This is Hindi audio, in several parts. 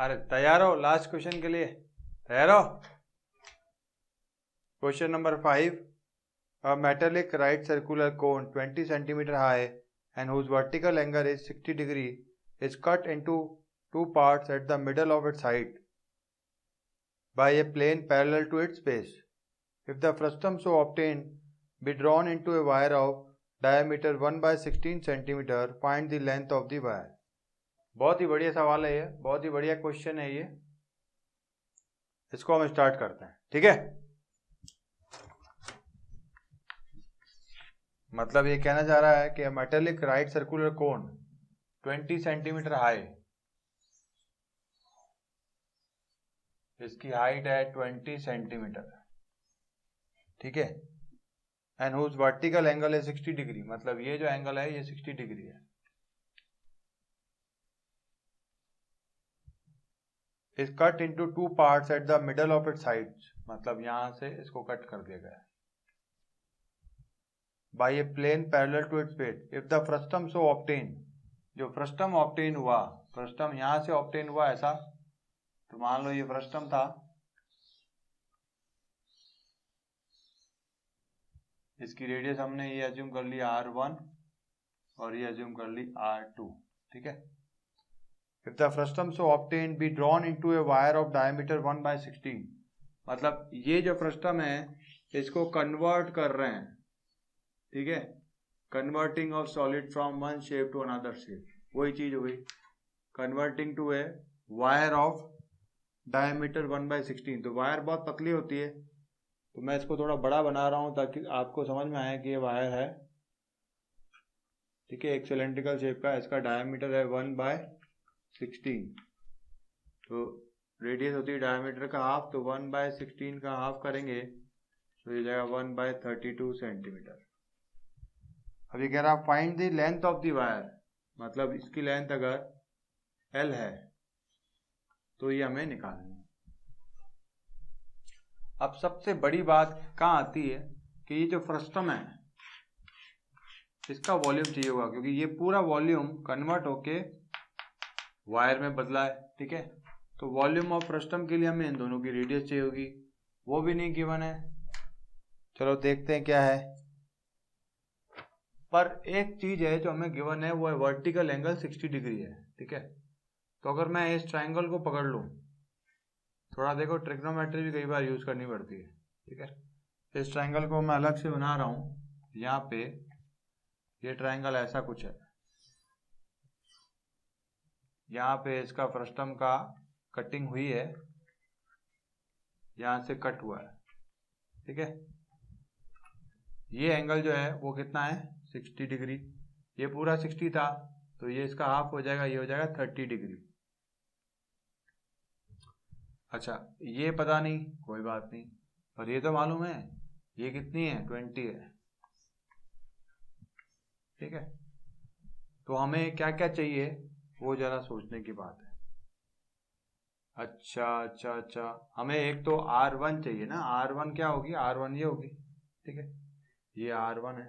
अरे तैयार हो लास्ट क्वेश्चन के लिए? तैयार हो? Question number 5. A metallic right circular cone 20 centimeter high and whose vertical angle is 60 degree is cut into two parts at the middle of its height by a plane parallel to its base. If the frustum so obtained be drawn into a wire of diameter 1/16 centimeter, find the length of the wire. बहुत ही बढ़िया सवाल है ये, बहुत ही बढ़िया क्वेश्चन है ये. इसको हम स्टार्ट करते हैं, ठीक है? मतलब ये कहना चाह रहा है कि metallic right circular cone 20 centimetre high, इसकी हाइट है 20 सेंटीमीटर, ठीक है? एंड हुज वर्टिकल एंगल है 60 डिग्री, मतलब ये जो एंगल है ये 60 डिग्री है. Is cut into two parts at the middle of its sides, मतलब यहां से इसको कट कर दिया गया है. By a plane parallel to its base. If the frustum so obtain, जो फ्रस्टम ऑब्टेन हुआ, फ्रस्टम यहां से ऑब्टेन हुआ ऐसा, तो मान लो ये फ्रस्टम था, इसकी रेडियस हमने ये अज्यूम कर ली R1 और ये अज्यूम कर ली R2, ठीक है? If the frustum so obtained be drawn into a wire of diameter 1/16, मतलब ये जो फ्रस्टम है इसको कन्वर्ट कर रहे हैं, ठीक है? Converting of solid from one shape to another shape, वही चीज हो गई. Converting to a wire of diameter 1/16, तो वायर बहुत पतली होती है, तो मैं इसको थोड़ा बड़ा बना रहा हूं ताकि आपको समझ में आए कि ये वायर है, ठीक है? एक सिलेंड्रिकल शेप का, इसका डायमीटर है 1/16, तो रेडियस होती है डायमीटर का हाफ, तो 1/16 का हाफ करेंगे तो ये जाएगा 1/32 सेंटीमीटर. अब ये कह रहा find the length of the wire, मतलब इसकी लेंथ अगर L है तो ये हमें निकालनी है. अब सबसे बड़ी बात कहाँ आती है कि ये जो फ्रस्टम है इसका वॉल्यूम चाहिए होगा, क्योंकि ये पूरा वॉल्यूम कन्वर्ट होके वायर में बदला है, ठीक है? तो वॉल्यूम ऑफ फ्रस्टम के लिए हमें इन दोनों की रेडियस चाहिए होगी, वो भी नहीं गिवन है. चलो देखते हैं क्या है. पर एक चीज है जो हमें गिवन है, वो है वर्टिकल एंगल 60 डिग्री है, ठीक है? तो अगर मैं इस ट्राइंगल को पकड़ लूं, थोड़ा देखो ट्रिग्नोमेट्री भी कई बार यूज करनी पड़ती है, ठीक है? इस ट्राइंगल को मैं अलग से बना रहा हूं. यहाँ पे ये ट्राइंगल ऐसा कुछ है, यहाँ पे इसका फ्रस्टम का कटिंग हुई है, यहाँ से कट हुआ है, ठीक है? ये एंगल जो है वो कितना है? 60 डिग्री. ये पूरा 60 था, तो ये इसका हाफ हो जाएगा, ये हो जाएगा 30 डिग्री. अच्छा, ये पता नहीं, कोई बात नहीं, पर ये तो मालूम है ये कितनी है? 20 है, ठीक है? तो हमें क्या क्या चाहिए वो जरा सोचने की बात है. अच्छा, हमें एक तो R1 चाहिए ना. R1 क्या होगी? R1 ये होगी, ठीक है? ये R1 है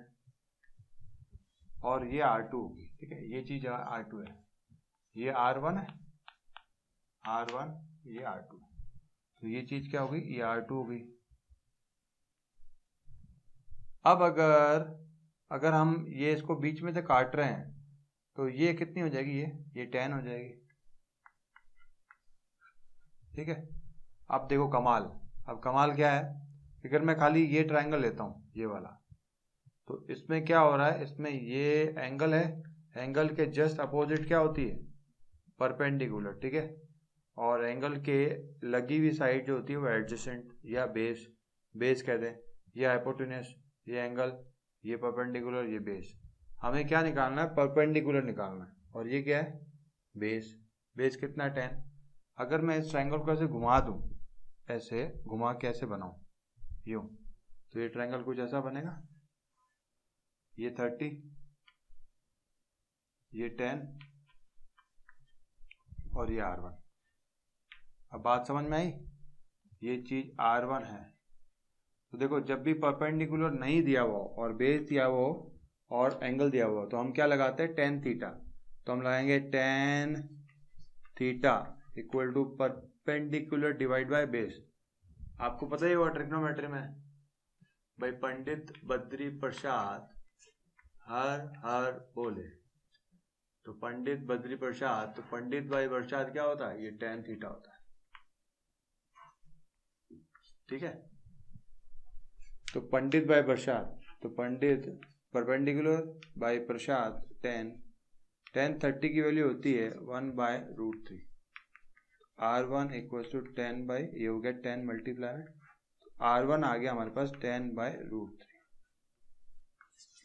और ये R2 होगी, ठीक है? ये चीज R2 है, ये R1 है, R1 ये R2, तो ये चीज क्या होगी? ये R2 होगी. अब अगर हम ये इसको बीच में से काट रहे हैं तो ये कितनी हो जाएगी? ये 10 हो जाएगी, ठीक है? अब देखो कमाल. अब कमाल क्या है? अगर मैं खाली ये ट्रायंगल लेता हूँ, ये वाला, तो इसमें क्या हो रहा है? इसमें ये एंगल है, एंगल के जस्ट अपोजिट क्या होती है? परपेंडिकुलर, ठीक है? और एंगल के लगी हुई साइड जो होती है वो एडजेसेंट या बेस कहते हैं. ये हाइपोटेन्यूस, ये एंगल, ये परपेंडिकुलर, ये बेस. हमें क्या निकालना है? परपेंडिकुलर निकालना है. और ये क्या है? बेस कितना है? 10. अगर मैं इस ट्रायंगल को ऐसे घुमा दूं, ऐसे घुमा के ऐसे बनाऊं यूं, तो ये ट्रायंगल कुछ ऐसा बनेगा. ये 30, ये 10 और ये R1. अब बात समझ में आई? ये चीज R1 है. तो देखो, जब भी परपेंडिकुलर नहीं दिया हुआ और बेस दिया हुआ और एंगल दिया हुआ, तो हम क्या लगाते हैं? tan theta. तो हम लगाएंगे tan theta equal to perpendicular divide by base. आपको पता ही होगा ट्रिग्नोमेट्री में भाई, पंडित बद्री प्रसाद हर बोले, तो पंडित बद्री प्रसाद, तो पंडित बाई प्रसाद क्या होता है, ये tan थीटा होता है। ठीक है, तो पंडित बाई प्रसाद, तो पंडित परपेंडिकुलर बाई प्रसाद tan 30 की वैल्यू होती है 1/√3। R1 इक्वल टू 10 बाई, ये हो गया 10 मल्टीप्लाई, R1 आ गया हमारे पास 10/√3,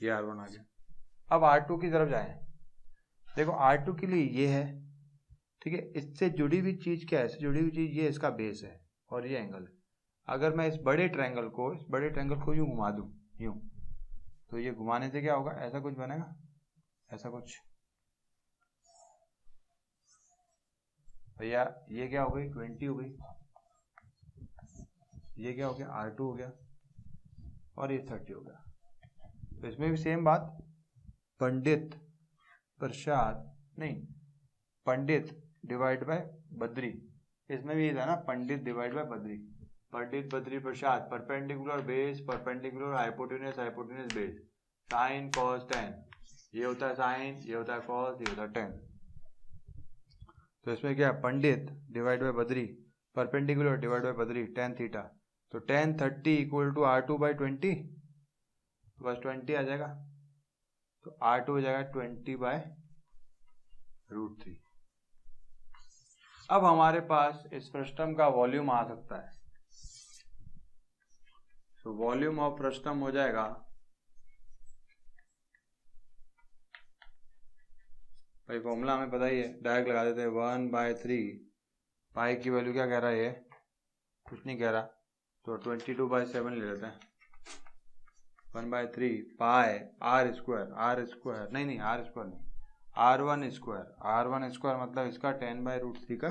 ये R1 आ गया। अब R2 की तरफ जाएं, देखो R2 के लिए ये है, ठीक है, इससे जुड़ी हुई चीज क्या है, इससे जुड़ी हुई चीज ये इसका बेस है और ये एंगल है। अगर मैं इस बड़े ट्रायंगल को यूं घुमा दूं, यूं, तो ये घुमाने से क्या होगा, ऐसा कुछ बनेगा, ऐसा कुछ। भैया ये क्या हो गई, 20 हो गई, ये क्या हो गया, R2 हो गया, और ये 30 हो गया। तो इसमें भी सेम बात, पंडित प्रसाद नहीं, पंडित डिवाइड बाय बद्री, इसमें भी ये था ना, Pandit divide by Badri, Pandit Badri Prasad, perpendicular base, perpendicular hypotenuse base, sine cos tan, ये होता है साइन, ये होता है कॉस, ये होता है टेन। तो इसमें क्या है, Pandit divide by Badri, perpendicular divide by Badri, tan theta, तो tan 30 इक्वल टू R2/20, तो बस 20 आ जाएगा, तो R2 हो जाएगा 20/√3। अब हमारे पास इस फ्रस्टम का वॉल्यूम आ सकता है, तो वॉल्यूम ऑफ फ्रस्टम हो जाएगा, भाई फॉर्मूला हमें पता ही है, डायरेक्ट लगा देते हैं, 1/3, पाई की वैल्यू क्या कह रहा है, ये कुछ नहीं कह रहा, तो 22/7 ले लेते हैं, 1/3 पाई R स्क्वायर नहीं, R1 स्क्वायर मतलब इसका 10/√3 का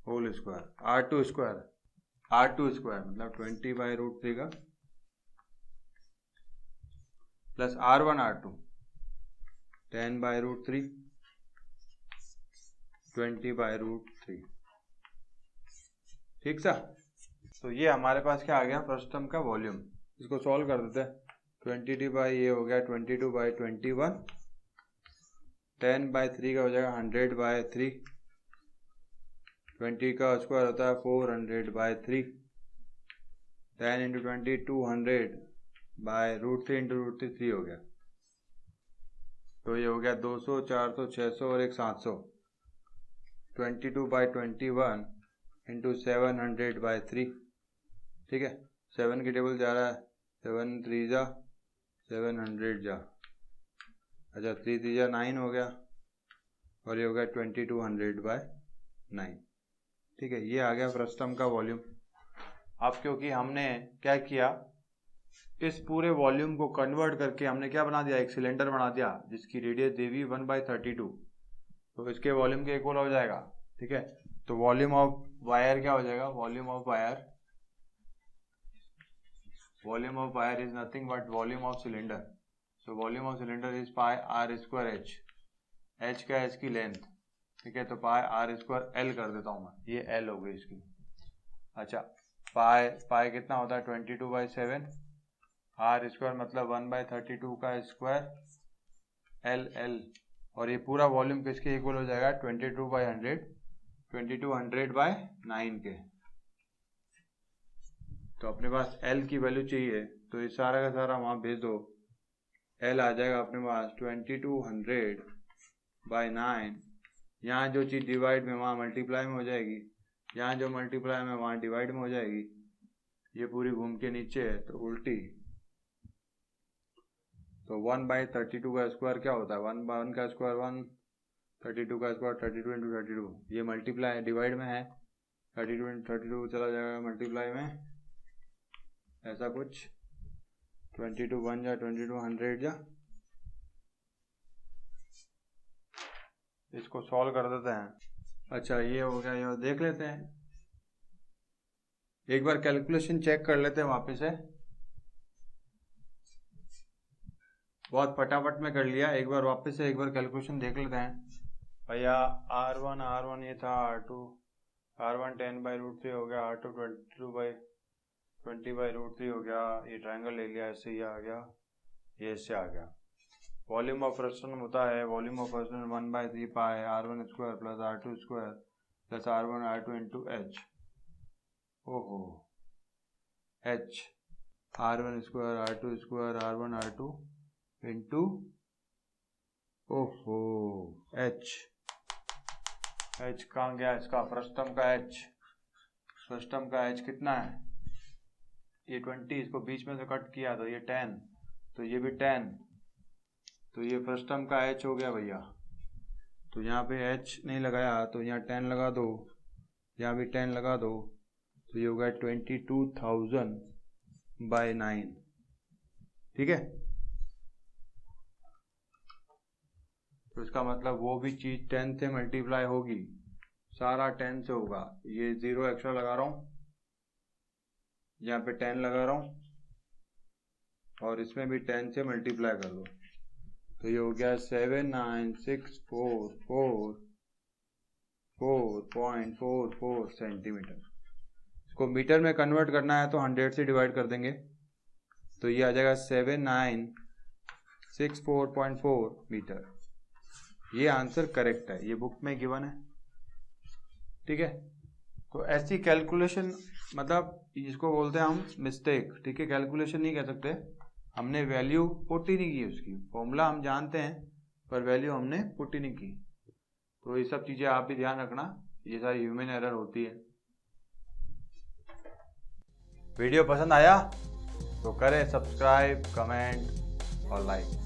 होल स्क्वायर, R2 स्क्वायर मतलब 20/√3 का, प्लस R2 10/√3, 20/√3, ठीक सा। तो ये हमारे पास क्या आ गया, फ्रस्टम का वॉल्यूम। इसको सॉल्व कर देते हैं, 20 बाई ये हो गया 22/21, 10/3 का हो जाएगा 100/3, 20 का स्क्वायर होता है 400/3, 10 × 20 200/√3 × √3 हो गया, तो ये हो गया 200, 400, 600 और एक 700, 22/21 × 700/3, ठीक है, 7 की टेबल जा रहा है, 7 3 जा 700 जा, अच्छा 3 3 जा 9 हो गया, और ये हो गया 2200/9, ठीक है, ये आ गया फ्रस्टम का वॉल्यूम। अब क्योंकि हमने क्या किया, इस पूरे वॉल्यूम को कन्वर्ट करके हमने क्या बना दिया, एक सिलेंडर बना दिया जिसकी रेडियस दी हुई 1/32, तो इसके वॉल्यूम के इक्वल हो जाएगा, ठीक है। तो वॉल्यूम ऑफ वायर क्या हो जाएगा, volume of wire is nothing but volume of cylinder, so volume of cylinder is pi R square h क्या है इसकी लेंथ, ठीक है, तो पाई R स्क्वायर L कर देता हूँ मैं, ये L हो गई इसकी। अच्छा पाई कितना होता है 22/7, R स्क्वायर मतलब 1/32 का स्क्वायर, L, और ये पूरा वॉल्यूम किसके इक्वल हो जाएगा, 2200/9 के। तो अपने पास L की वैल्यू चाहिए, तो ये सारा का सारा वहाँ भेज दो, L आ जाएगा अपने पास 2200/9, यहाँ जो चीज़ डिवाइड में वहाँ मल्टीप्लाई में हो जाएगी, यहाँ जो मल्टीप्लाई में वहाँ डिवाइड में हो जाएगी, ये पूरी घूम के नीचे है तो उल्टी, तो 1/32 का स्क्वायर क्या होता है, 1/1 का स्क्वायर 1, 32 का स्क्वायर 32 × 32, ये मल्टीप्लाई डिवाइड में है, 32 × 32 चला जाएगा मल्टीप्लाई में, ऐसा कुछ 22 1 जा 2200 जा, इसको सॉल्व कर देते हैं। अच्छा ये हो गया, ये देख लेते हैं, एक बार कैलकुलेशन चेक कर लेते हैं वापस से, बहुत फटाफट में कर लिया, एक बार वापस से एक बार कैलकुलेशन देख लेते हैं। भैया R1 ये था, R1 10/√3 हो गया, R2 20/√3 हो गया, ये ट्रायंगल ले लिया, ऐसे ही आ गया, ये इससे आ गया। वॉल्यूम ऑफ फ्रस्टम होता है, volume of frustum 1/3 pi R1² plus R2² plus R1 R2 into H। ओहो, H R1² R2² R1 R2 into, ओहो, H कहाँ गया इसका, फ्रस्टम का H, फ्रस्टम का H कितना है, ये 20, इसको बीच में से कट किया तो ये 10, तो ये भी 10, तो ये फ्रस्टम का H हो गया भैया। तो यहाँ पे H नहीं लगाया तो यहाँ 10 लगा दो, यहाँ भी 10 लगा दो, तो ये हो गया 22,000/9। ठीक है, तो इसका मतलब वो भी चीज 10 से मल्टीप्लाई होगी, सारा 10 से होगा। ये 0 एक्स्ट्रा लगा रहा हूँ, यहाँ पे 10 लगा रहा हूँ, और इसमें भी 10 से मल्टीप्लाई कर दो, तो ये हो गया 79,644.44 सेंटीमीटर। इसको मीटर में कन्वर्ट करना है तो 100 से डिवाइड कर देंगे, तो ये आ जाएगा 7964.4 मीटर। ये आंसर करेक्ट है, ये बुक में गिवन है। ठीक है, तो ऐसी कैलकुलेशन, मतलब इसको बोलते हैं हम मिस्टेक। ठीक है, कैलकुलेशन नहीं कह सकते, हमने वैल्यू पुट ही नहीं की, उसकी फॉर्मूला हम जानते हैं पर वैल्यू हमने पुट ही नहीं की। तो ये सब चीज़ें आप भी ध्यान रखना, ये सारी ह्यूमन एरर होती है। वीडियो पसंद आया तो करें सब्सक्राइब, कमेंट और लाइक।